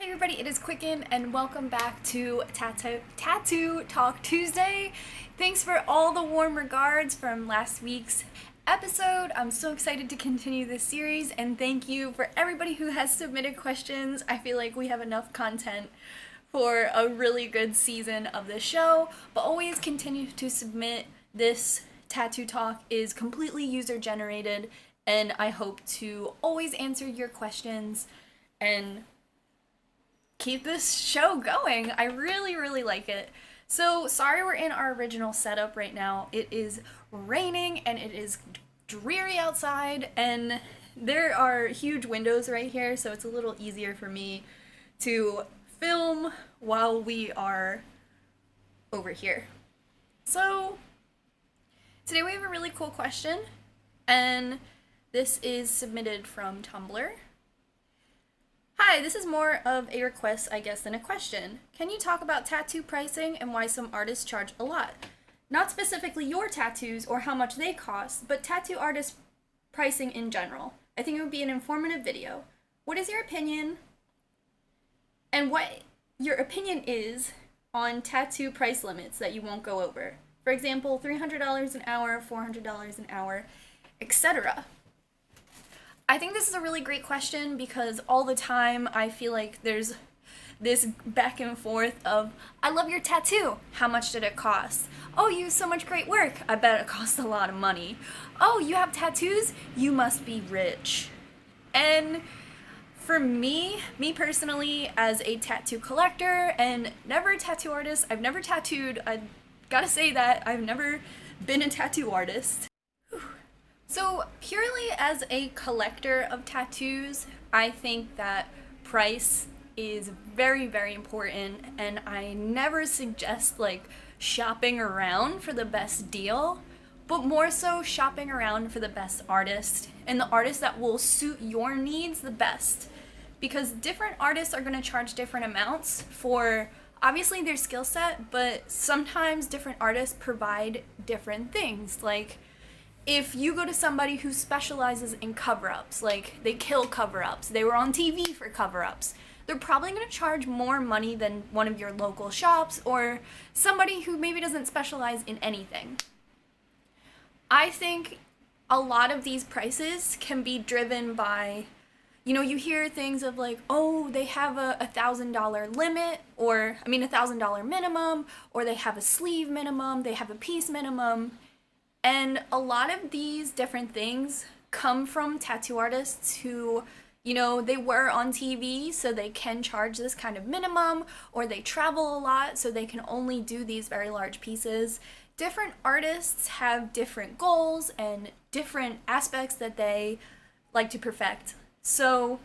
Hey everybody, it is Qqcknd and welcome back to Tattoo Talk Tuesday. Thanks for all the warm regards from last week's episode. I'm so excited to continue this series and thank you for everybody who has submitted questions. I feel like we have enough content for a really good season of this show, but always continue to submit. This Tattoo Talk is completely user generated and I hope to always answer your questions and keep this show going. I really like it. So sorry we're in our original setup right now. It is raining and it is dreary outside and there are huge windows right here, so it's a little easier for me to film while we are over here. So today we have a really cool question and this is submitted from Tumblr. Hi, this is more of a request, I guess, than a question. Can you talk about tattoo pricing and why some artists charge a lot? Not specifically your tattoos or how much they cost, but tattoo artist pricing in general. I think it would be an informative video. What is your opinion and what your opinion is on tattoo price limits that you won't go over? For example, $300 an hour, $400 an hour, etc. I think this is a really great question because all the time I feel like there's this back and forth of, I love your tattoo, how much did it cost? Oh, you have so much great work, I bet it cost a lot of money. Oh, you have tattoos? You must be rich. And for me personally, as a tattoo collector and never a tattoo artist, I've never tattooed, I gotta say that, I've never been a tattoo artist. So purely as a collector of tattoos, I think that price is very important and I never suggest like shopping around for the best deal, but more so shopping around for the best artist and the artist that will suit your needs the best, because different artists are going to charge different amounts for obviously their skill set, but sometimes different artists provide different things. Like if you go to somebody who specializes in cover-ups, like they kill cover-ups, they were on TV for cover-ups, they're probably going to charge more money than one of your local shops or somebody who maybe doesn't specialize in anything. I think a lot of these prices can be driven by, you hear things of like, oh, they have a $1,000 limit, or $1,000 minimum, or they have a sleeve minimum, they have a piece minimum. And a lot of these different things come from tattoo artists who, they were on TV, so they can charge this kind of minimum, or they travel a lot, so they can only do these very large pieces. Different artists have different goals and different aspects that they like to perfect. So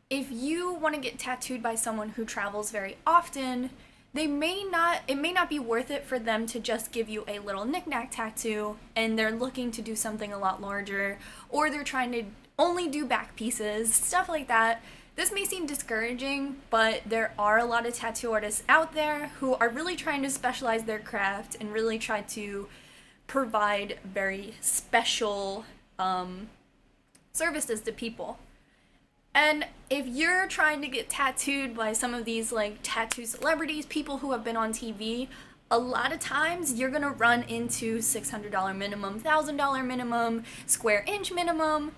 if you want to get tattooed by someone who travels very often, it may not be worth it for them to just give you a little knick-knack tattoo and they're looking to do something a lot larger, or they're trying to only do back pieces, stuff like that. This may seem discouraging, but there are a lot of tattoo artists out there who are really trying to specialize their craft and really try to provide very special services to people. And if you're trying to get tattooed by some of these like tattoo celebrities, people who have been on TV, a lot of times you're gonna run into $600 minimum, $1,000 minimum, square inch minimum,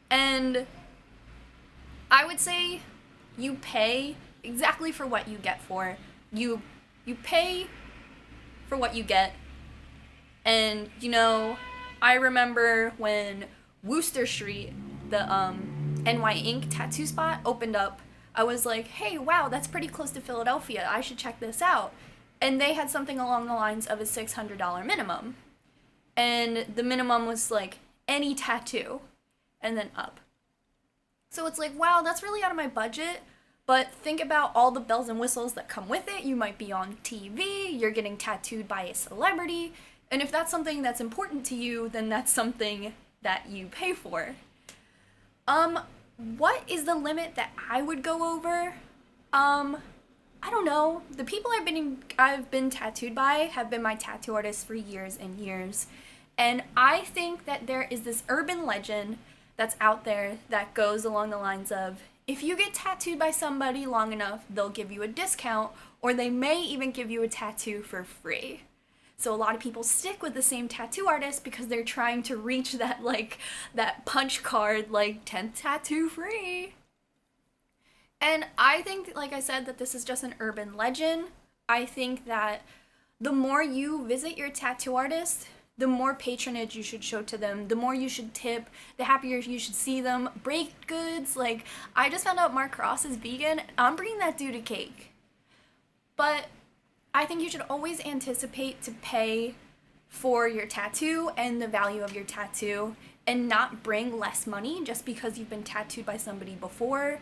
and I would say you pay exactly for what you get for. You pay for what you get. And I remember when Wooster Street, the NY Ink tattoo spot opened up, I was like, hey, wow, that's pretty close to Philadelphia. I should check this out. And they had something along the lines of a $600 minimum. And the minimum was like any tattoo and then up. So it's like, wow, that's really out of my budget. But think about all the bells and whistles that come with it. You might be on TV, you're getting tattooed by a celebrity. And if that's something that's important to you, then that's something that you pay for. What is the limit that I would go over? I don't know. The people I've been tattooed by have been my tattoo artists for years and years. And I think that there is this urban legend that's out there that goes along the lines of, if you get tattooed by somebody long enough, they'll give you a discount, or they may even give you a tattoo for free. So a lot of people stick with the same tattoo artist because they're trying to reach that, like, that punch card, like, 10th tattoo free. And I think, like I said, that this is just an urban legend. I think that the more you visit your tattoo artist, the more patronage you should show to them, the more you should tip, the happier you should see them. Baked goods, like, I just found out Mark Cross is vegan. I'm bringing that dude a cake. But I think you should always anticipate to pay for your tattoo and the value of your tattoo, and not bring less money just because you've been tattooed by somebody before.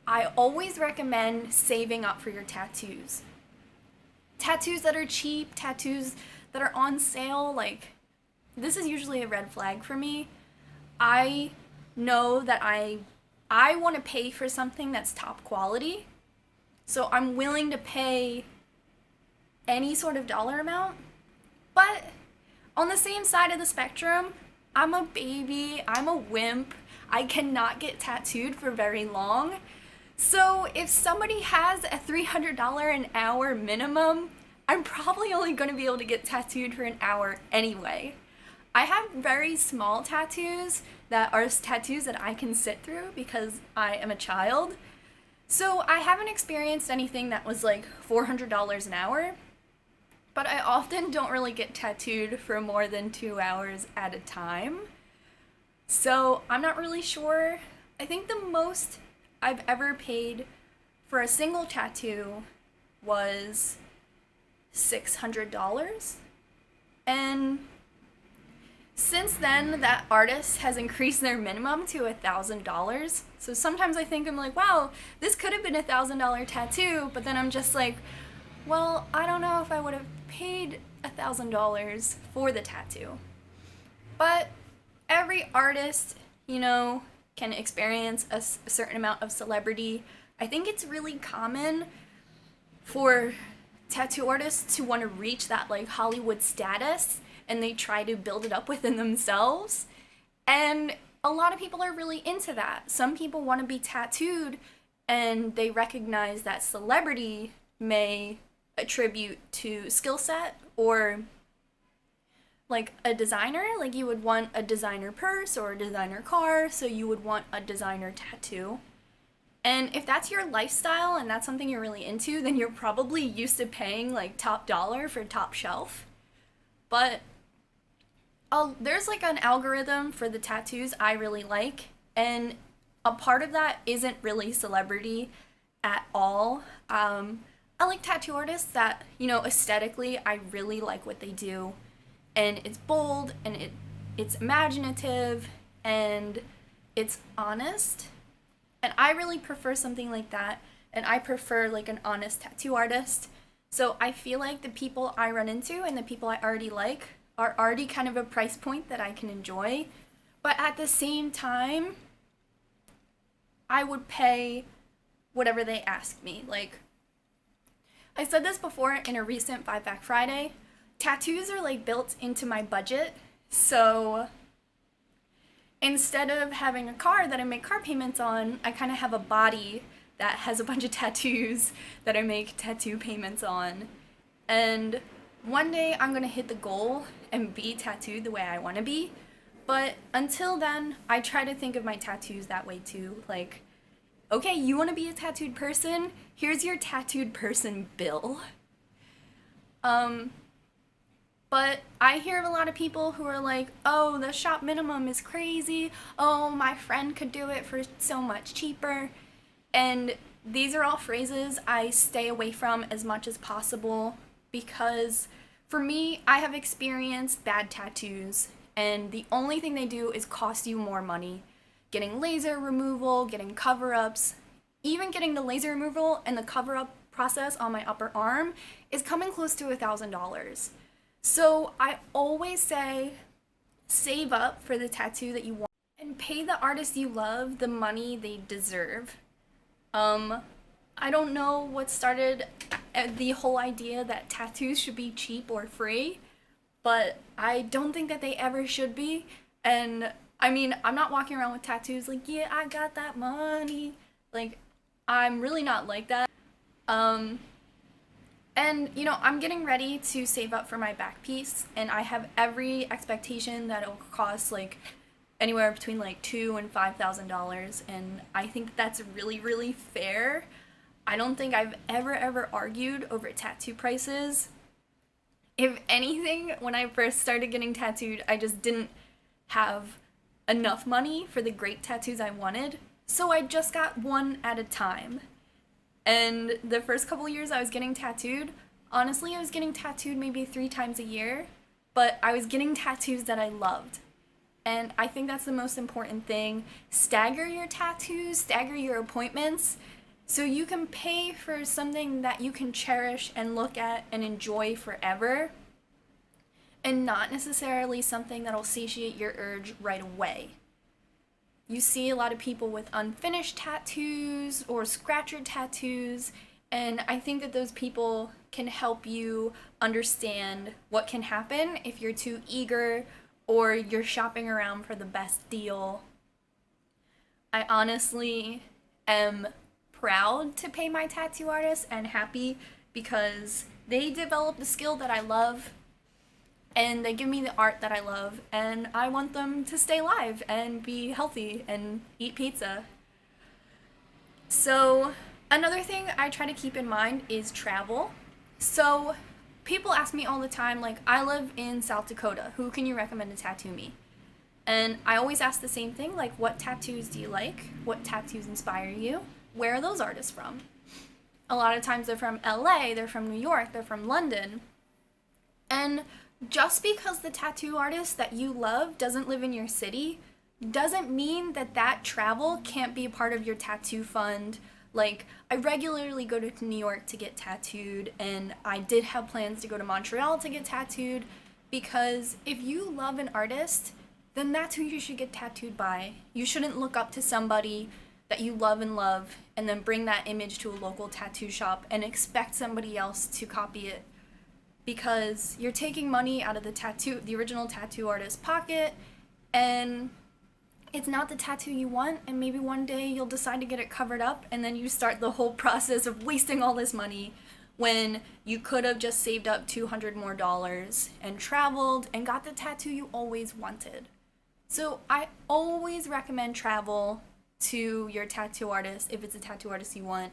I always recommend saving up for your tattoos. Tattoos that are cheap, tattoos that are on sale, like, this is usually a red flag for me. I know that I want to pay for something that's top quality, so I'm willing to pay any sort of dollar amount. But on the same side of the spectrum, I'm a baby, I'm a wimp, I cannot get tattooed for very long. So if somebody has a $300 an hour minimum, I'm probably only going to be able to get tattooed for an hour anyway. I have very small tattoos that are tattoos that I can sit through because I am a child. So I haven't experienced anything that was like $400 an hour, but I often don't really get tattooed for more than 2 hours at a time. So I'm not really sure. I think the most I've ever paid for a single tattoo was $600. And since then, that artist has increased their minimum to $1,000. So sometimes I think, I'm like, wow, this could have been a $1,000 tattoo, but then I'm just like, well, I don't know if I would have paid $1,000 for the tattoo. But every artist, can experience a certain amount of celebrity. I think it's really common for tattoo artists to want to reach that, like, Hollywood status, and they try to build it up within themselves. And a lot of people are really into that. Some people want to be tattooed, and they recognize that celebrity may attribute to skill set, or like a designer, like you would want a designer purse or a designer car, so you would want a designer tattoo. And if that's your lifestyle and that's something you're really into, then you're probably used to paying like top dollar for top shelf. But there's like an algorithm for the tattoos I really like, and a part of that isn't really celebrity at all. I like tattoo artists that, aesthetically, I really like what they do. And it's bold, and it's imaginative, and it's honest. And I really prefer something like that, and I prefer like an honest tattoo artist. So I feel like the people I run into and the people I already like are already kind of a price point that I can enjoy. But at the same time, I would pay whatever they ask me. Like, I said this before in a recent 5-Fact Friday, tattoos are like built into my budget. So instead of having a car that I make car payments on, I kind of have a body that has a bunch of tattoos that I make tattoo payments on. And one day I'm gonna hit the goal and be tattooed the way I want to be. But until then, I try to think of my tattoos that way too. Like, okay, you want to be a tattooed person? Here's your tattooed person bill. But I hear of a lot of people who are like, oh, the shop minimum is crazy. Oh, my friend could do it for so much cheaper. And these are all phrases I stay away from as much as possible, because for me, I have experienced bad tattoos, and the only thing they do is cost you more money. Getting laser removal, getting cover-ups, even getting the laser removal and the cover-up process on my upper arm is coming close to $1,000. So I always say, save up for the tattoo that you want and pay the artist you love the money they deserve. I don't know what started the whole idea that tattoos should be cheap or free, but I don't think that they ever should be. And I mean, I'm not walking around with tattoos like, yeah, I got that money. Like, I'm really not like that. And, I'm getting ready to save up for my back piece, and I have every expectation that it'll cost, like, anywhere between, like, $2,000 and $5,000, and I think that's really, really fair. I don't think I've ever argued over tattoo prices. If anything, when I first started getting tattooed, I just didn't have enough money for the great tattoos I wanted, so I just got one at a time. And the first couple years I was getting tattooed, honestly, I was getting tattooed maybe 3 times a year, but I was getting tattoos that I loved. And I think that's the most important thing. Stagger your tattoos, stagger your appointments, so you can pay for something that you can cherish and look at and enjoy forever, and not necessarily something that'll satiate your urge right away. You see a lot of people with unfinished tattoos or scratcher tattoos, and I think that those people can help you understand what can happen if you're too eager or you're shopping around for the best deal. I honestly am proud to pay my tattoo artist and happy because they developed a skill that I love, and they give me the art that I love, and I want them to stay alive and be healthy and eat pizza. So another thing I try to keep in mind is travel. So people ask me all the time, like, I live in South Dakota, who can you recommend to tattoo me? And I always ask the same thing, like, what tattoos do you like? What tattoos inspire you? Where are those artists from? A lot of times they're from LA, they're from New York, they're from London. And just because the tattoo artist that you love doesn't live in your city doesn't mean that that travel can't be a part of your tattoo fund. Like, I regularly go to New York to get tattooed, and I did have plans to go to Montreal to get tattooed, because if you love an artist, then that's who you should get tattooed by. You shouldn't look up to somebody that you love and then bring that image to a local tattoo shop and expect somebody else to copy it, because you're taking money out of the original tattoo artist's pocket, and it's not the tattoo you want, and maybe one day you'll decide to get it covered up, and then you start the whole process of wasting all this money when you could have just saved up $200 more and traveled and got the tattoo you always wanted. So I always recommend travel to your tattoo artist if it's a tattoo artist you want.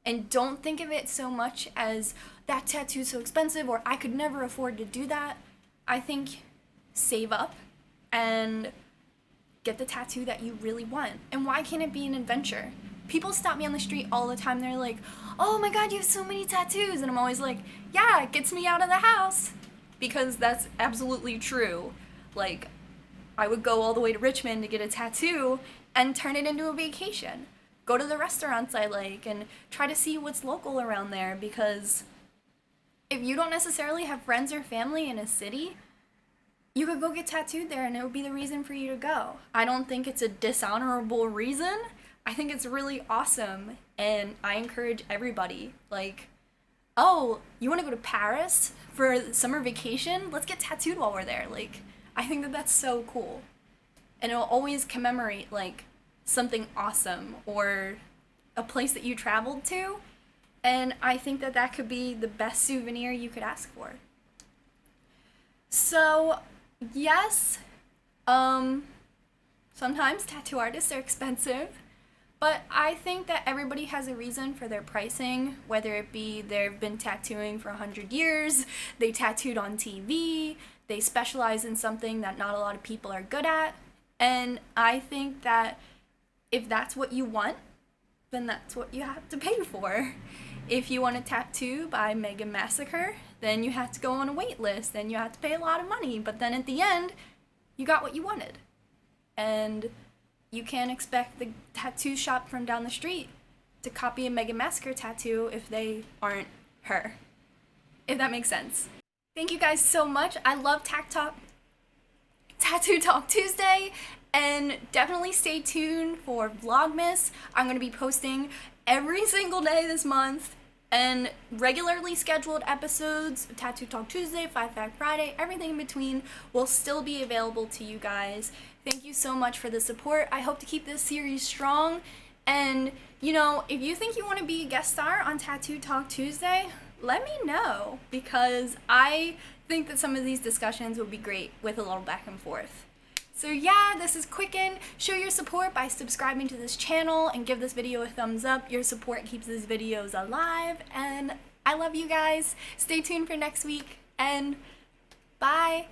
And don't think of it so much as that tattoo's so expensive or I could never afford to do that. I think save up and get the tattoo that you really want. And why can't it be an adventure? People stop me on the street all the time. They're like, oh my god, you have so many tattoos. And I'm always like, yeah, it gets me out of the house. Because that's absolutely true. Like, I would go all the way to Richmond to get a tattoo and turn it into a vacation. Go to the restaurants I like and try to see what's local around there, because if you don't necessarily have friends or family in a city, you could go get tattooed there and it would be the reason for you to go. I don't think it's a dishonorable reason. I think it's really awesome, and I encourage everybody, like, oh, you want to go to Paris for summer vacation? Let's get tattooed while we're there. Like, I think that that's so cool. And it'll always commemorate, like, something awesome or a place that you traveled to, and I think that that could be the best souvenir you could ask for. So, yes, sometimes tattoo artists are expensive, but I think that everybody has a reason for their pricing, whether it be they've been tattooing for 100 years, they tattooed on TV, they specialize in something that not a lot of people are good at, and I think that if that's what you want, then that's what you have to pay for. If you want a tattoo by Mega Massacre, then you have to go on a wait list, then you have to pay a lot of money, but then at the end, you got what you wanted. And you can't expect the tattoo shop from down the street to copy a Mega Massacre tattoo if they aren't her. If that makes sense. Thank you guys so much. I love Tattoo Talk Tuesday. And definitely stay tuned for Vlogmas. I'm going to be posting every single day this month, and regularly scheduled episodes of Tattoo Talk Tuesday, 5 Fact Friday, everything in between will still be available to you guys. Thank you so much for the support. I hope to keep this series strong, and you know, if you think you want to be a guest star on Tattoo Talk Tuesday, let me know, because I think that some of these discussions would be great with a little back and forth. So yeah, this is Qcknd. Show your support by subscribing to this channel and give this video a thumbs up. Your support keeps these videos alive, and I love you guys. Stay tuned for next week, and bye.